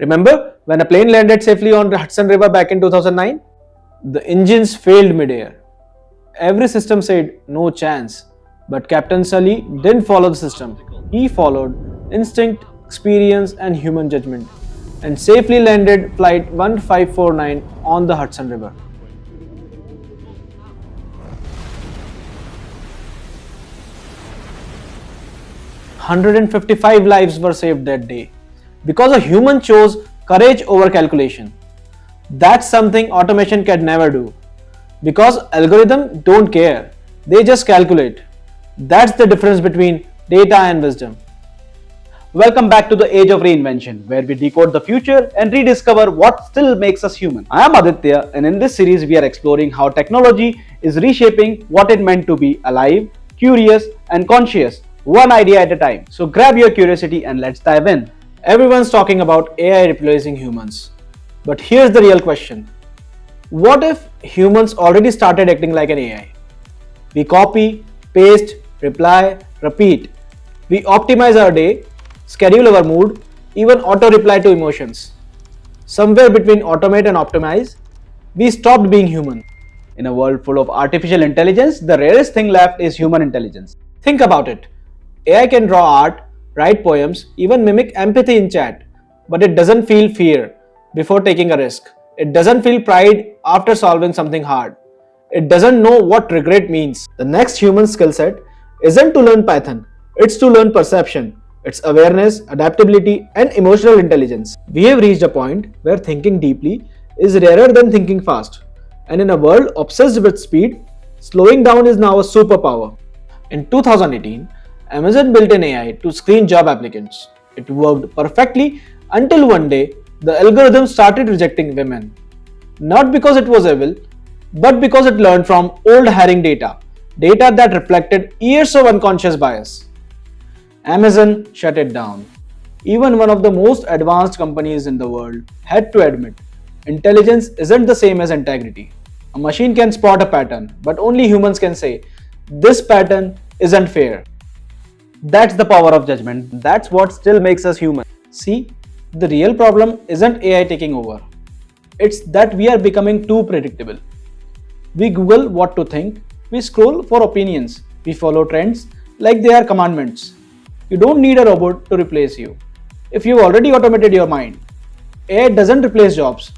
Remember when a plane landed safely on the Hudson River back in 2009? The engines failed midair. Every system said no chance, but Captain Sully didn't follow the system. He followed instinct, experience, and human judgment and safely landed Flight 1549 on the Hudson River. 155 lives were saved that day because a human chose courage over calculation. That's something automation can never do. Because algorithms don't care, they just calculate. That's the difference between data and wisdom. Welcome back to the age of reinvention, where we decode the future and rediscover what still makes us human. I am Aditya, and in this series, we are exploring how technology is reshaping what it meant to be alive, curious, and conscious, one idea at a time. So grab your curiosity and let's dive in. Everyone's talking about AI replacing humans. But here's the real question. What if humans already started acting like an AI? We copy, paste, reply, repeat. We optimize our day, schedule our mood, even auto-reply to emotions. Somewhere between automate and optimize, we stopped being human. In a world full of artificial intelligence, the rarest thing left is human intelligence. Think about it. AI can draw art, write poems, even mimic empathy in chat, but it doesn't feel fear before taking a risk. It doesn't feel pride after solving something hard. It doesn't know what regret means. The next human skill set isn't to learn Python, it's to learn perception. It's awareness, adaptability, and emotional intelligence. We have reached a point where thinking deeply is rarer than thinking fast. And in a world obsessed with speed, slowing down is now a superpower. In 2018, Amazon built an AI to screen job applicants. It worked perfectly until one day the algorithm started rejecting women. Not because it was evil, but because it learned from old hiring data that reflected years of unconscious bias. Amazon shut it down. Even one of the most advanced companies in the world had to admit intelligence isn't the same as integrity. A machine can spot a pattern, but only humans can say, this pattern isn't fair. That's the power of judgment. That's what still makes us human. See, the real problem isn't AI taking over. It's that we are becoming too predictable. We Google what to think, we scroll for opinions, we follow trends like they are commandments. You don't need a robot to replace you. If you've already automated your mind, AI doesn't replace jobs.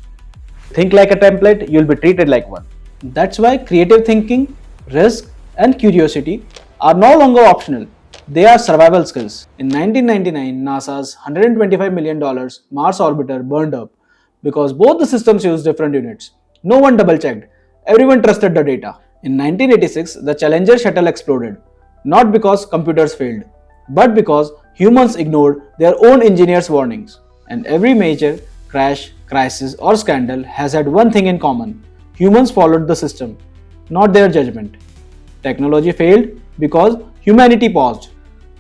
Think like a template, you'll be treated like one. That's why creative thinking, risk, and curiosity are no longer optional. They are survival skills. In 1999, NASA's $125 million Mars orbiter burned up because both the systems used different units. No one double checked. Everyone trusted the data. In 1986, the Challenger shuttle exploded. Not because computers failed, but because humans ignored their own engineers' warnings. And every major crash, crisis, or scandal has had one thing in common. Humans followed the system, not their judgment. Technology failed because humanity paused.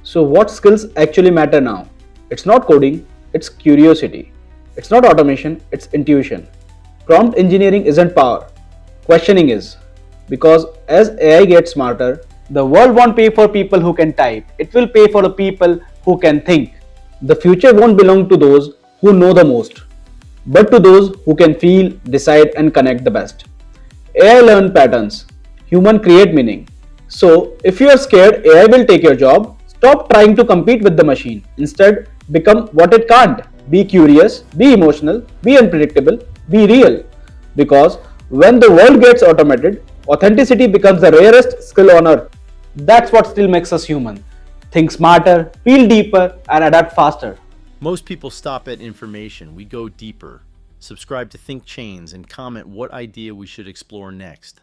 So what skills actually matter now? It's not coding, it's curiosity. It's not automation, it's intuition. Prompt engineering isn't power. Questioning is. Because as AI gets smarter, the world won't pay for people who can type. It will pay for the people who can think. The future won't belong to those who know the most, but to those who can feel, decide, and connect the best. AI learn patterns. Human create meaning. So, if you are scared AI will take your job, stop trying to compete with the machine. Instead, become what it can't. Be curious, be emotional, be unpredictable, be real. Because when the world gets automated, authenticity becomes the rarest skill on earth. That's what still makes us human. Think smarter, feel deeper, and adapt faster. Most people stop at information. We go deeper. Subscribe to Think Chains and comment what idea we should explore next.